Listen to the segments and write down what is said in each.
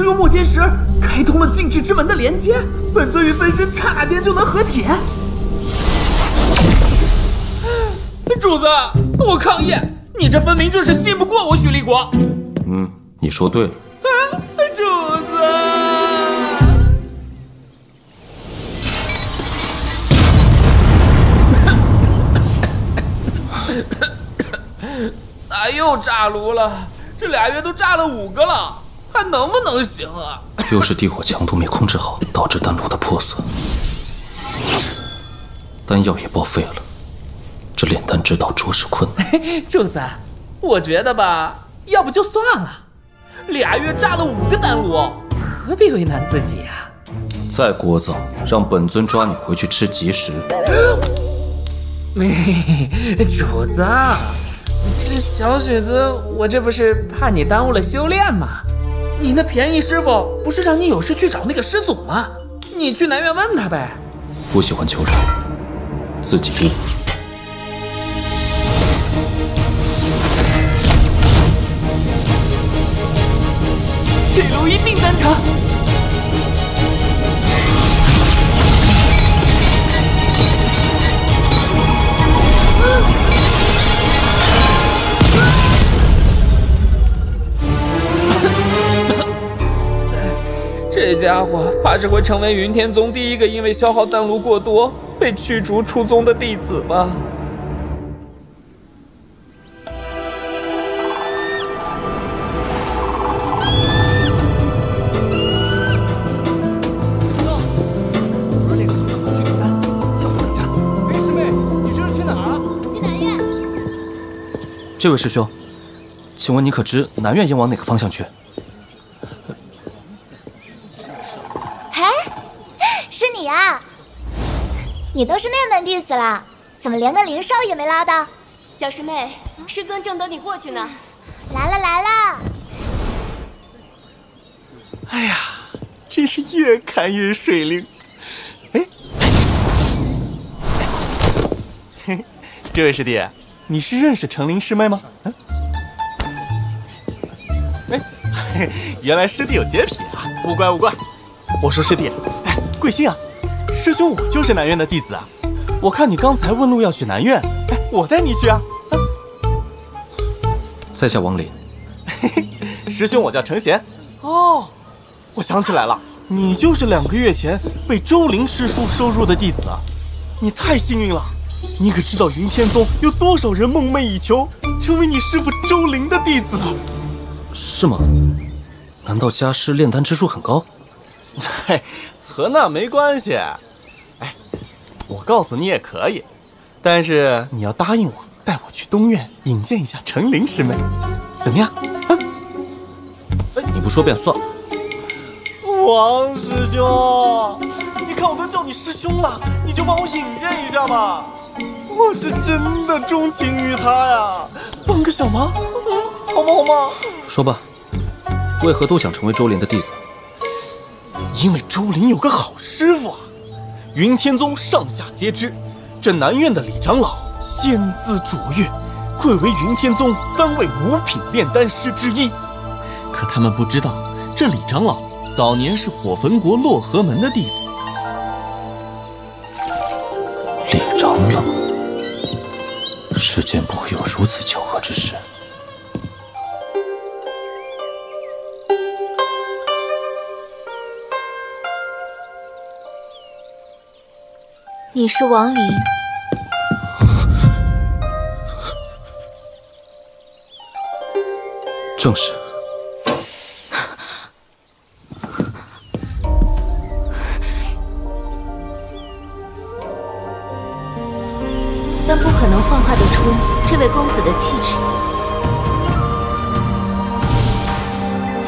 用末节石开通了禁制之门的连接，本尊与分身刹那间就能合体。主子，我抗议！你这分明就是信不过我许立国。你说对了。主子。咋又炸炉了？这俩月都炸了5个了，还能不能行啊？又是地火强度没控制好，导致丹炉的破损，丹药也报废了。这炼丹之道着实困难。主子，我觉得吧，要不就算了。俩月炸了5个丹炉，何必为难自己啊？再聒噪，让本尊抓你回去吃吉食。主子，这小雪子，我这不是怕你耽误了修炼吗？你那便宜师傅不是让你有事去找那个师祖吗？你去南院问他呗。不喜欢求人，自己悟。这炉一定丹成。这家伙怕是会成为云天宗第一个因为消耗丹炉过多被驱逐出宗的弟子吧？这位师兄，请问你可知南院应往哪个方向去？哎，是你啊！你都是内门弟子了，怎么连个灵少也没拉到？小师妹，师尊正等你过去呢。来了来了！哎呀，真是越看越水灵。嘿，这位师弟，你是认识程灵师妹吗？原来师弟有洁癖啊！勿怪勿怪。我说师弟，贵姓啊？师兄我就是南院的弟子啊。我看你刚才问路要去南院，我带你去啊。在下王林。师兄我叫程贤。哦，我想起来了，你就是2个月前被周灵师叔收入的弟子啊。你太幸运了。你可知道云天宗有多少人梦寐以求成为你师父周灵的弟子？是吗？难道家师炼丹之术很高？嘿，和那没关系。我告诉你也可以，但是你要答应我，带我去东院引荐一下程灵师妹，怎么样？你不说便算了。王师兄，你看我都叫你师兄了，你就帮我引荐一下吧。我是真的钟情于他呀，帮个小忙，好吗？好吗？说吧，为何都想成为周林的弟子？因为周林有个好师傅啊，云天宗上下皆知，这南院的李长老仙姿卓越，贵为云天宗3位5品炼丹师之一。可他们不知道，这李长老早年是火焚国洛河门的弟子。李长老，世间不会有如此巧合之事。你是王林？正是。但不可能幻化得出这位公子的气质。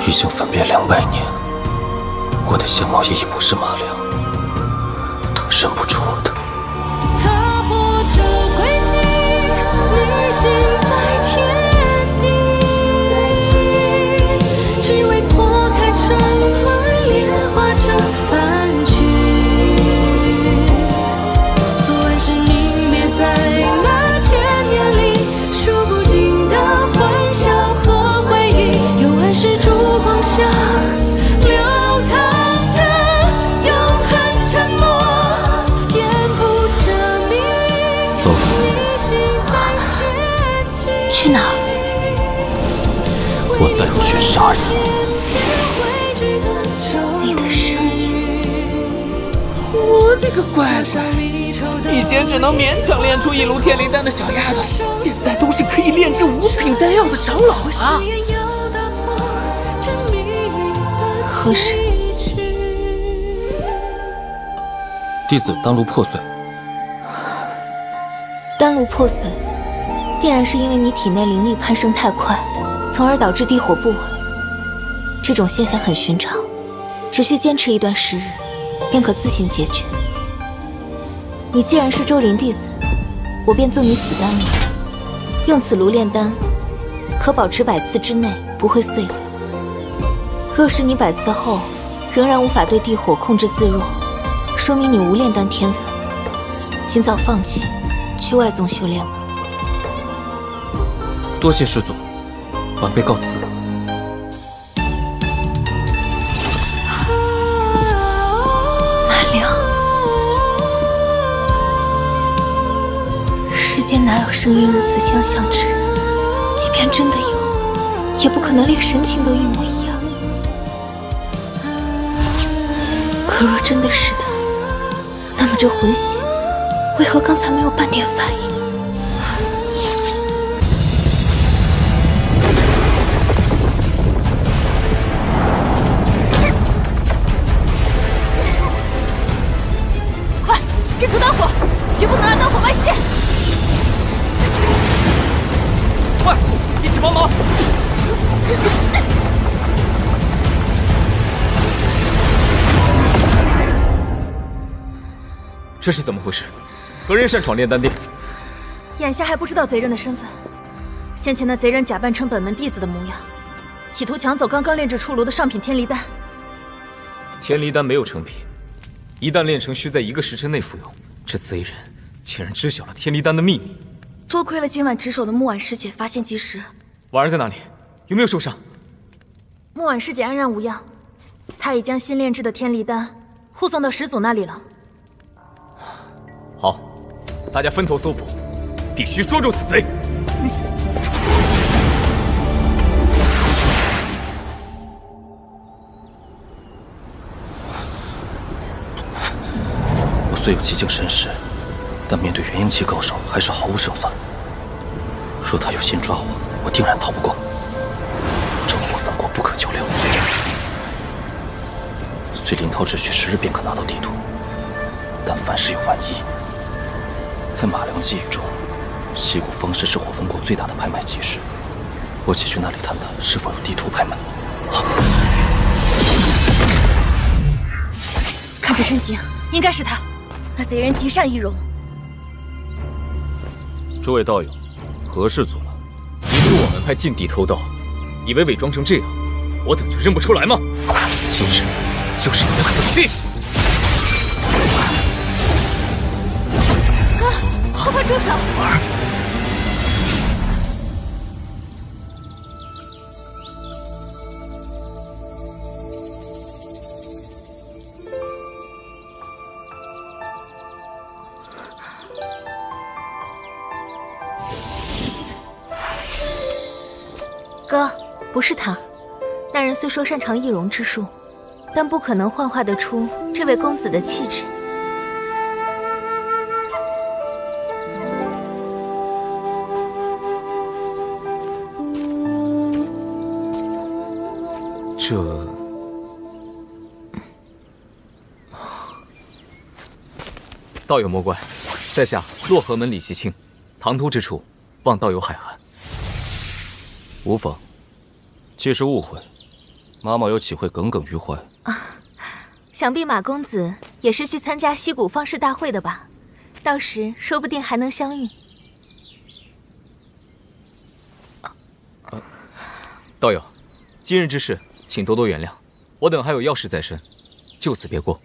已经分别200年，我的相貌也已不是马良，他认不出我的。踏破这轨迹，逆行在天地，只为破开沉沦，炼化成凡躯。昨晚是泯灭在那千年里，数不尽的欢笑和回忆，幽暗是烛光下。去哪儿？我带你去杀人。你的声音，我的个乖乖！以前只能勉强练出一炉天灵丹的小丫头，现在都是可以炼制5品丹药的长老啊！何事？弟子丹炉破碎。丹炉破碎，定然是因为你体内灵力攀升太快，从而导致地火不稳。这种现象很寻常，只需坚持一段时日，便可自行解决。你既然是周林弟子，我便赠你此丹炉，用此炉炼丹，可保持100次之内不会碎裂。若是你100次后仍然无法对地火控制自若，说明你无炼丹天分，尽早放弃，去外宗修炼吧。多谢师祖，晚辈告辞。马良，世间哪有声音如此相像之人？即便真的有，也不可能连神情都一模一样。可若真的是他，那么这魂血为何刚才没有半点反应？快，镇住丹火，绝不能让丹火外泄！快，一起帮忙！这是怎么回事？何人擅闯炼丹殿？眼下还不知道贼人的身份。先前那贼人假扮成本门弟子的模样，企图抢走刚刚炼制出炉的上品天离丹。天离丹没有成品，一旦炼成，需在1个时辰内服用。这贼人竟然知晓了天离丹的秘密。多亏了今晚值守的木婉师姐发现及时。婉儿在哪里？有没有受伤？木婉师姐安然无恙，她已将新炼制的天离丹护送到始祖那里了。好，大家分头搜捕，必须捉住此贼。我虽有极境神识，但面对元婴期高手还是毫无胜算。若他有心抓我定然逃不过。这火反国不可久留。虽林涛只需10日便可拿到地图，但凡事有万一。在马良记忆中，西谷方氏是火焚国最大的拍卖集市。我且去那里探探是否有地图拍卖。看这身形，应该是他。那贼人极善易容。诸位道友，何氏族了？你对我门派禁地偷盗，以为伪装成这样，我等就认不出来吗？今日就是你的死期！哥，快住手！婉儿，哥，不是他。那人虽说擅长易容之术，但不可能幻化得出这位公子的气质。这……道友莫怪，在下洛河门李其清，唐突之处，望道友海涵。无妨，既是误会，妈妈又岂会耿耿于怀？想必马公子也是去参加西谷方士大会的吧？到时说不定还能相遇。道友，今日之事，请多多原谅，我等还有要事在身，就此别过。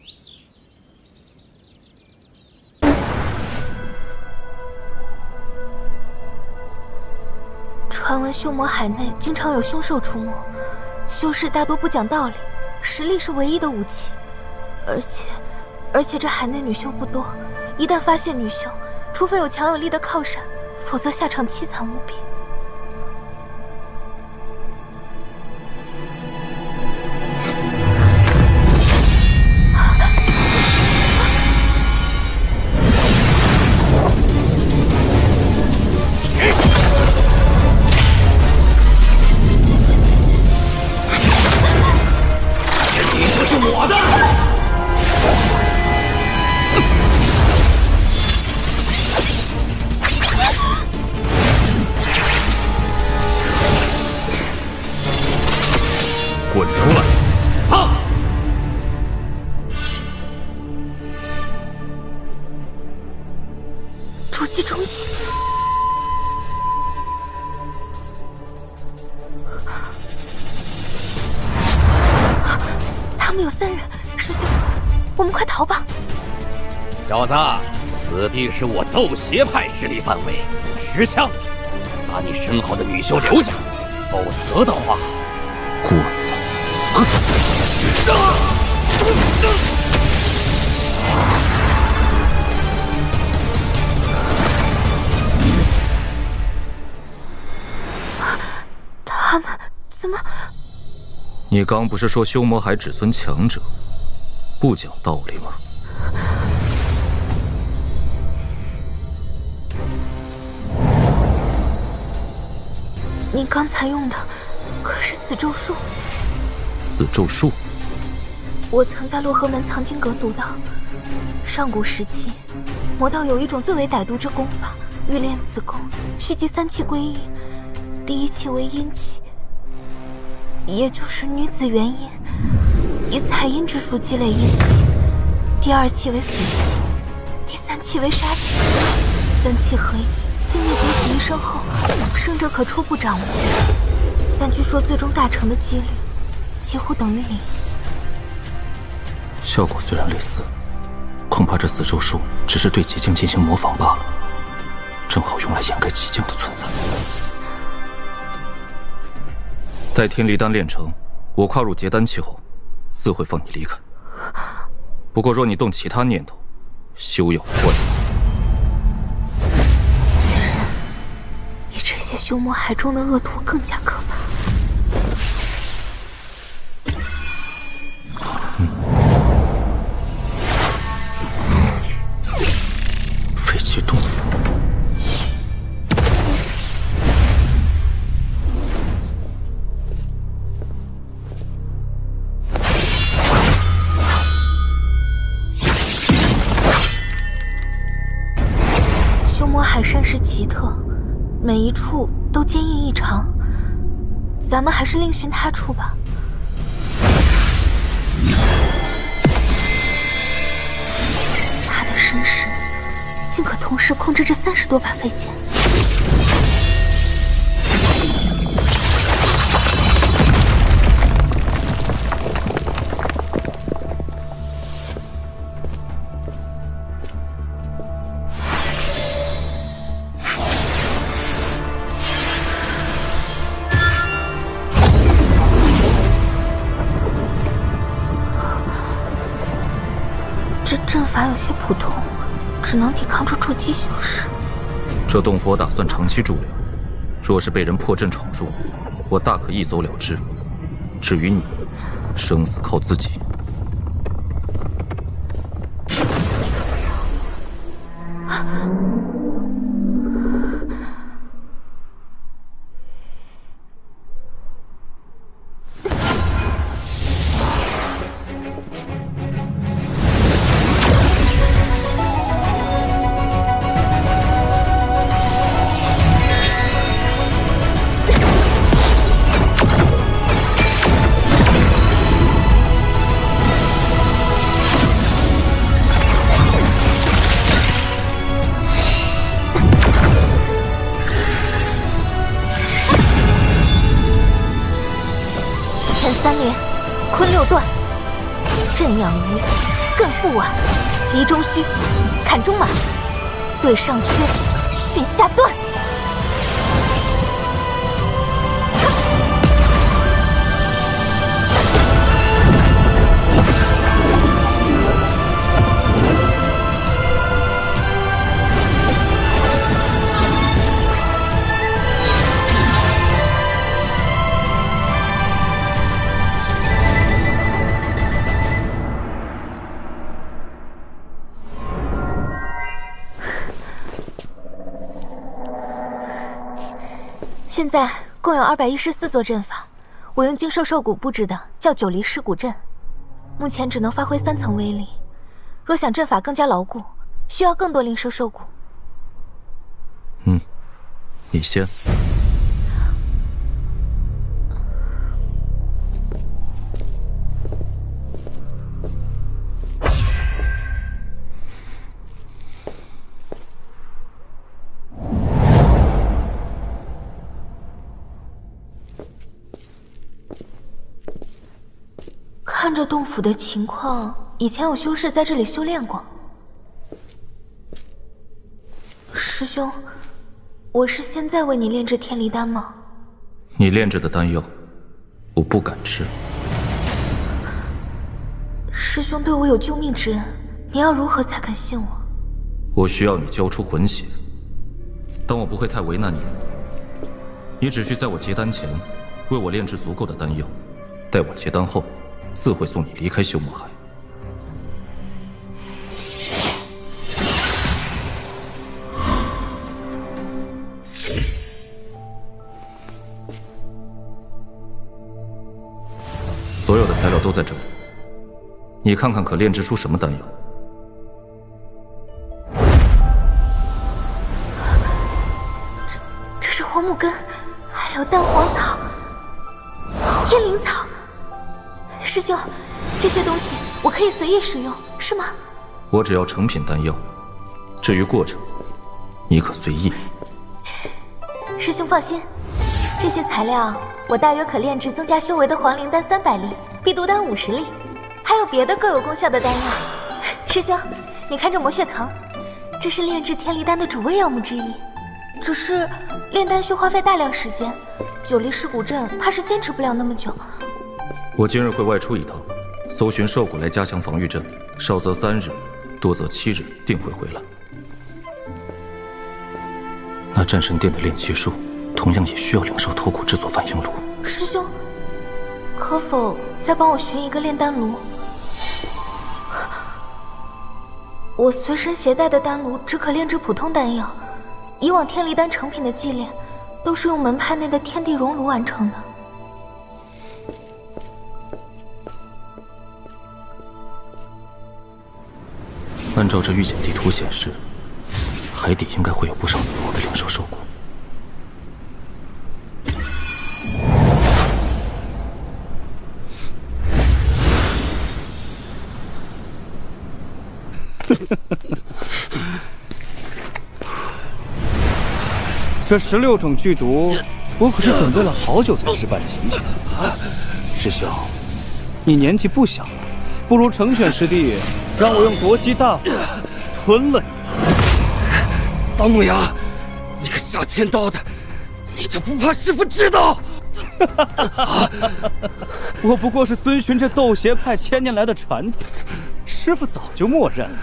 传闻修魔海内经常有凶兽出没，修士大多不讲道理，实力是唯一的武器。而且这海内女修不多，一旦发现女修，除非有强有力的靠山，否则下场凄惨无比。气中期。他们有3人，师兄，我们快逃吧！小子，此地是我斗邪派势力范围，识相，把你身后的女修留下，否则的话，顾子。他们怎么？你刚不是说修魔海只尊强者，不讲道理吗？你刚才用的可是死咒术？死咒术？我曾在洛河门藏经阁读到，上古时期，魔道有一种最为歹毒之功法，欲练此功，需集3气归一。第1气为阴气，也就是女子元阴，以采阴之术积累阴气；第2气为死气，第3气为杀气。3气合一，经历九死一生后，生者可初步掌握，但据说最终大成的几率几乎等于0。效果虽然类似，恐怕这死咒术只是对极境进行模仿罢了，正好用来掩盖极境的存在。待天离丹炼成，我跨入结丹期后，自会放你离开。不过若你动其他念头，休要拖延。此人比这些修魔海中的恶徒更加可怕。废弃洞府。修魔海山势奇特，每一处都坚硬异常，咱们还是另寻他处吧。他的身世竟可同时控制这30多把飞剑。这阵法有些普通，只能抵抗住筑基修士。这洞府我打算长期驻留，若是被人破阵闯入，我大可一走了之。至于你，生死靠自己。前3连，坤6段，震养鱼，艮复腕，离中虚，砍中马，对上缺，巽下断。现在共有214座阵法，我用精兽兽骨布置的叫9离尸骨阵，目前只能发挥3层威力。若想阵法更加牢固，需要更多灵兽兽骨。你先。看这洞府的情况，以前有修士在这里修炼过。师兄，我是现在为你炼制天离丹吗？你炼制的丹药，我不敢吃。师兄对我有救命之恩，你要如何才肯信我？我需要你交出魂血，但我不会太为难你。你只需在我结丹前，为我炼制足够的丹药，待我结丹后，自会送你离开修魔海。所有的材料都在这里，你看看可炼制出什么丹药？这是黄木根，还有蛋黄草、天灵草。师兄，这些东西我可以随意使用，是吗？我只要成品丹药，至于过程，你可随意。师兄放心，这些材料我大约可炼制增加修为的黄灵丹300粒，必毒丹50粒，还有别的各有功效的丹药。师兄，你看这魔血藤，这是炼制天离丹的主味药物之一。只是炼丹需花费大量时间，9粒尸骨阵怕是坚持不了那么久。我今日会外出一趟，搜寻兽骨来加强防御阵，少则3日，多则7日，定会回来。那战神殿的炼气术，同样也需要灵兽头骨制作反应炉。师兄，可否再帮我寻一个炼丹炉？我随身携带的丹炉只可炼制普通丹药，以往天离丹成品的祭炼，都是用门派内的天地熔炉完成的。按照这预检地图显示，海底应该会有不少死亡的灵兽兽骨。这16种剧毒，我可是准备了好久才置办齐全。师兄，你年纪不小了，不如成全师弟，让我用夺姬大法吞了你。桑木雅，你个杀千刀的，你就不怕师父知道？我不过是遵循着斗邪派1000年来的传统，师父早就默认了。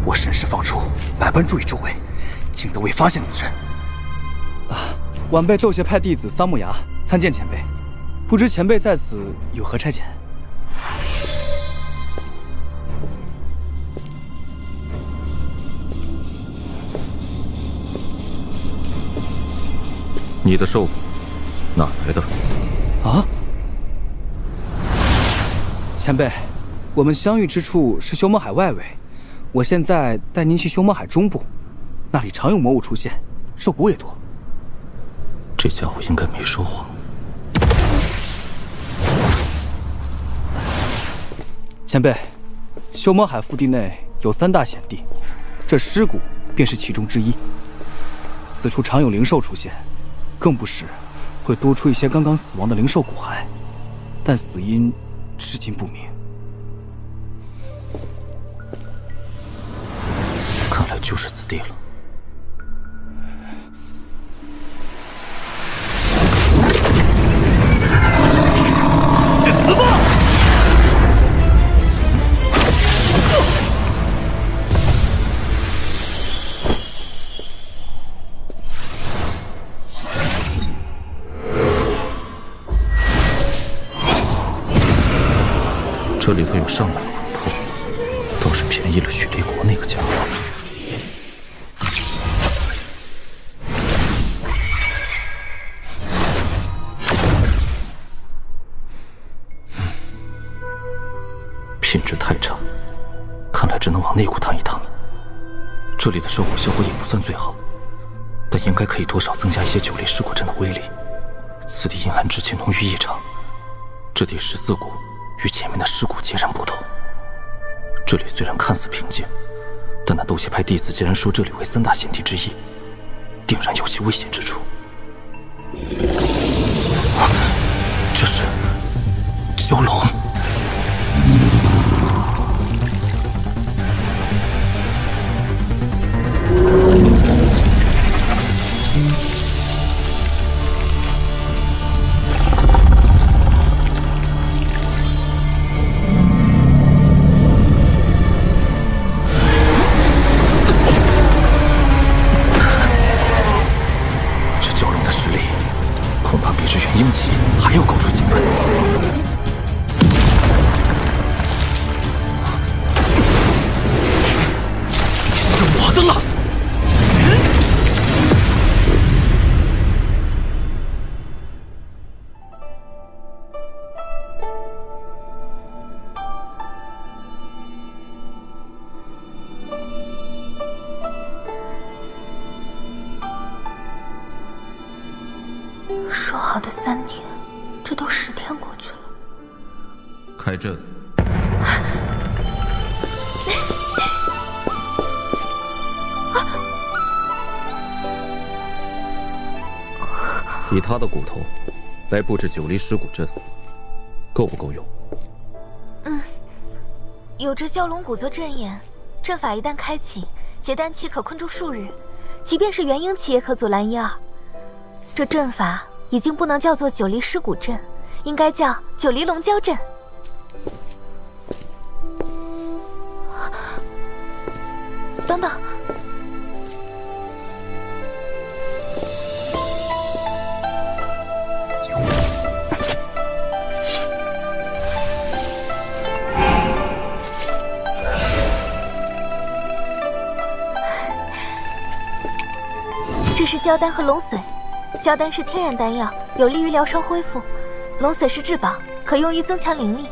我审时放出，百般注意周围，竟都未发现此人。晚辈斗邪派弟子桑木崖参见前辈，不知前辈在此有何差遣？你的兽骨哪来的？啊！前辈，我们相遇之处是修魔海外围，我现在带您去修魔海中部，那里常有魔物出现，兽骨也多。这家伙应该没说谎。前辈，修魔海腹地内有3大险地，这尸骨便是其中之一。此处常有灵兽出现，更不时会多出一些刚刚死亡的灵兽骨骸，但死因至今不明。看来就是此地了。去死吧！这里头有上百魂魄，倒是便宜了许立国那个家伙。品质太差，看来只能往内谷探一探了。这里的兽骨效果也不算最好，但应该可以多少增加一些9粒尸骨阵的威力。此地阴寒之气浓郁异常，这第14股与前面的尸骨截然不同。这里虽然看似平静，但那斗气派弟子既然说这里为3大险地之一，定然有其危险之处。这是蛟龙。鹰气还要高出几分。是我的了。说好的3天，这都10天过去了。开阵。以他的骨头来布置9离尸骨阵，够不够用？有着蛟龙骨做阵眼，阵法一旦开启，结丹期可困住数日，即便是元婴期也可阻拦1、2。这阵法已经不能叫做9离尸骨阵，应该叫9离龙蛟阵。等等，这是蛟丹和龙髓。蛟丹是天然丹药，有利于疗伤恢复；龙髓是至宝，可用于增强灵力。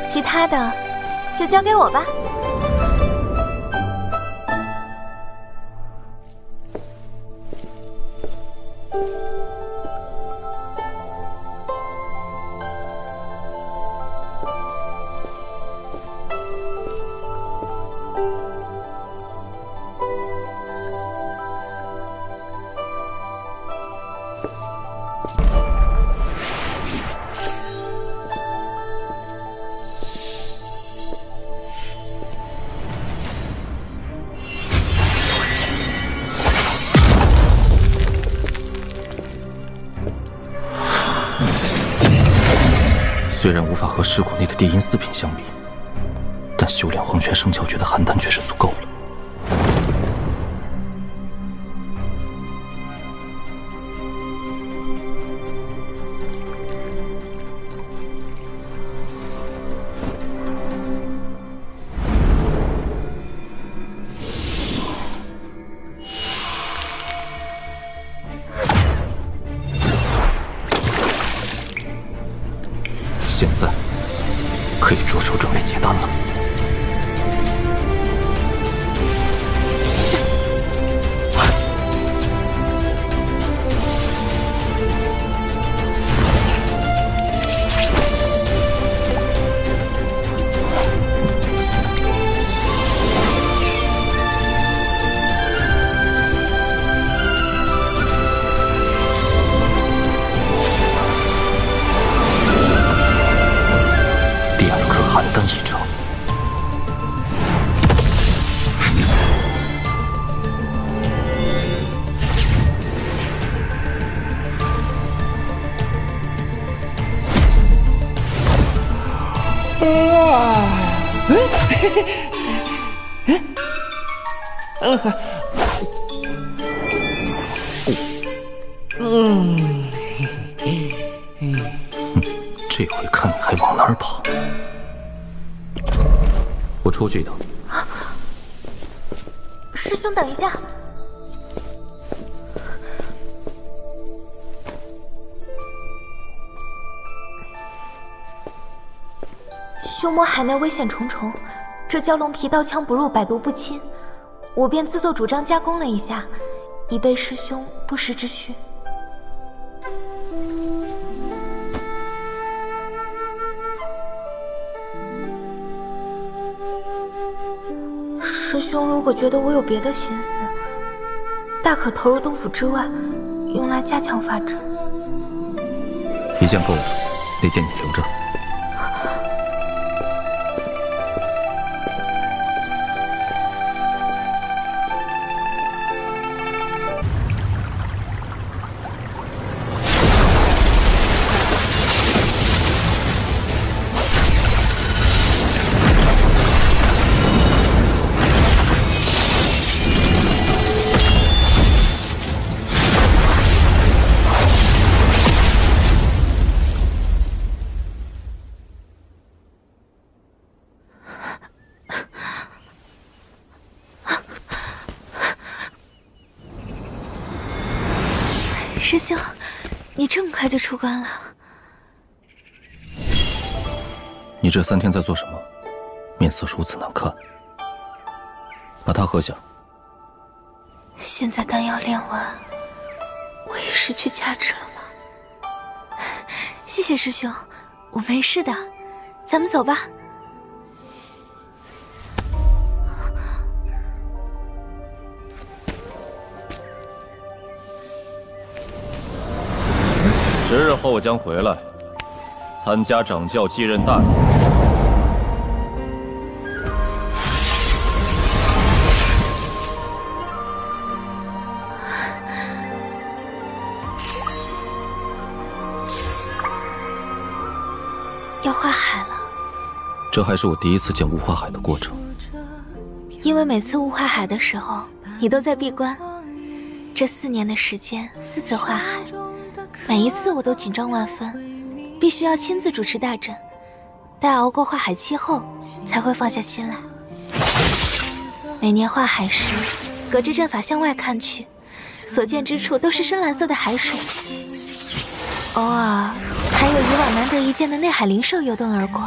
其他的就交给我吧。虽然无法和尸骨内的地阴4品相比，但修炼黄泉生窍诀的邯郸却是足够了。现在可以着手准备结丹了。邯郸一成，这回看你还往哪儿跑！我出去一趟。师兄，等一下。修魔海内危险重重，这蛟龙皮刀枪不入，百毒不侵，我便自作主张加工了一下，以备师兄不时之需。师兄如果觉得我有别的心思，大可投入洞府之外，用来加强法阵。一件够了，那件你留着。师兄，你这么快就出关了？你这3天在做什么？面色如此难看。把它喝下。现在丹药炼完，我也失去价值了吗？谢谢师兄，我没事的，咱们走吧。10日后我将回来，参加掌教继任大礼。要化海了。这还是我第一次见雾化海的过程。因为每次雾化海的时候，你都在闭关。这4年的时间，4次化海。每一次我都紧张万分，必须要亲自主持大阵，待熬过化海期后，才会放下心来。每年化海时，隔着阵法向外看去，所见之处都是深蓝色的海水，偶尔还有以往难得一见的内海灵兽游动而过。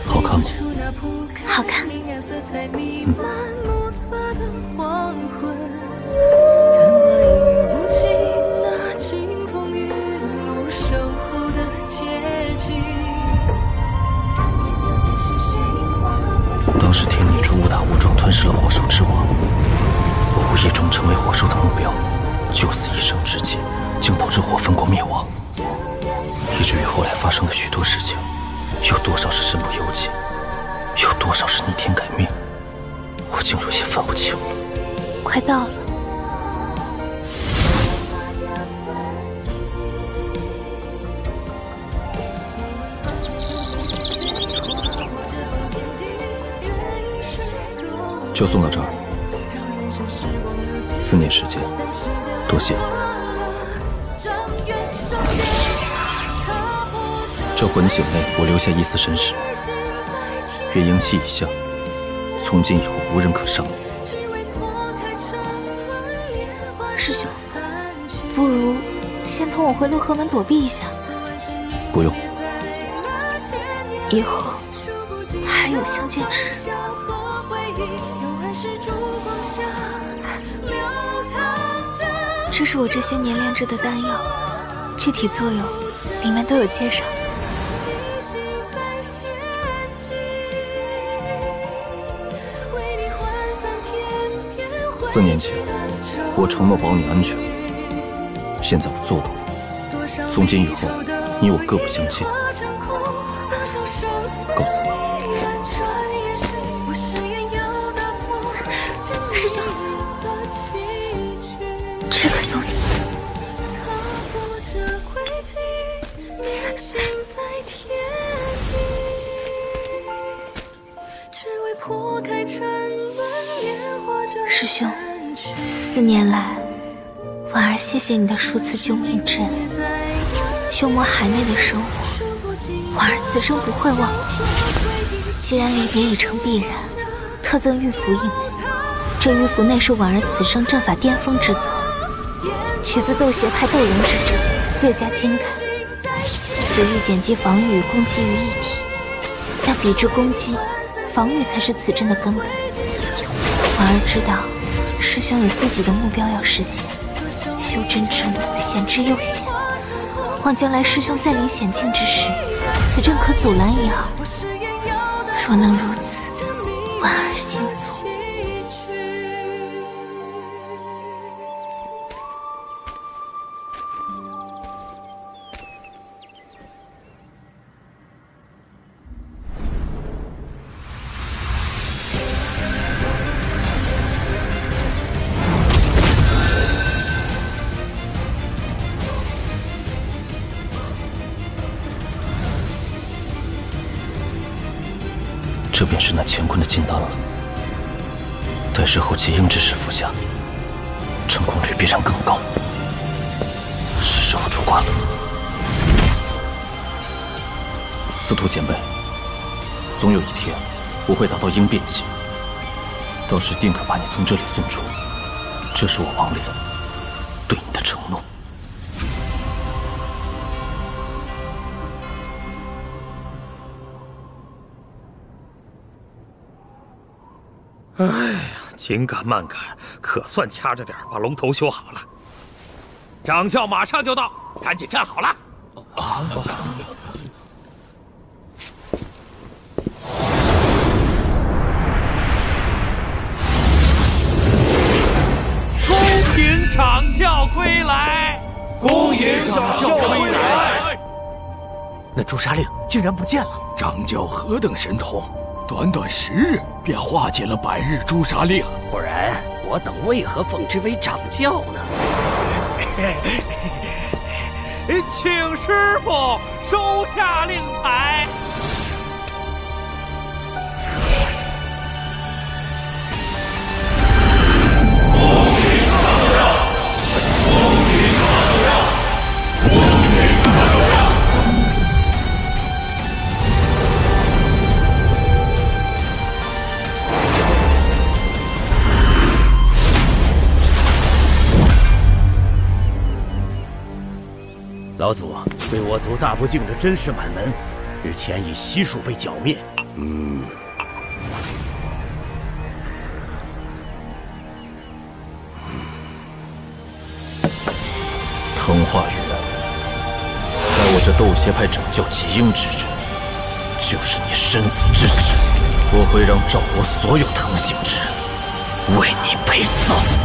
好看吗？好看。当时天女珠误打误撞吞噬了火兽之王，我无意中成为火兽的目标，就此一生之劫，竟导致火焚国灭亡。以至于后来发生的许多事情，有多少是身不由己，有多少是逆天改命，我竟有些分不清了。快到了。就送到这儿。4年时间，多谢。这魂醒内，我留下一丝神识，元婴期已下，从今以后无人可伤。师兄，不如先同我回陆河门躲避一下。不用。以后还有相见之日。这是我这些年炼制的丹药，具体作用里面都有介绍。4年前，我承诺保你安全，现在我做到了。从今以后，你我各不相欠。告辞。师兄，这个送你。师兄，4年来，婉儿谢谢你的数次救命之恩。修魔海内的生活，婉儿此生不会忘记。既然离别已成必然，特赠玉符一枚。这玉符内是婉儿此生阵法巅峰之作，取自斗邪派斗人之阵，略加精改。此玉剪辑防御与攻击于一体，但比之攻击，防御才是此阵的根本。婉儿知道，师兄有自己的目标要实现，修真之路险之又险。望将来师兄再临险境之时，此阵可阻拦一二。若能如此，婉儿心足。这便是那乾坤的金丹了。待日后结印之时服下，成功率必然更高。是时候出关了。司徒前辈，总有一天我会达到鹰变期，到时定可把你从这里送出。这是我王莲对你的承诺。哎呀，紧赶慢赶，可算掐着点把龙头修好了。掌教马上就到，赶紧站好了。啊！恭迎掌教归来！恭迎掌教归来！那朱砂令竟然不见了！掌教何等神通！短短10日便化解了百日朱砂令，不然我等为何奉之为掌教呢？请师傅收下令牌。老祖为我族大不敬的真实满门，日前已悉数被剿灭。藤化元，待我这斗邪派掌教结印之日，就是你生死之时，我会让赵国所有藤姓之人为你陪葬。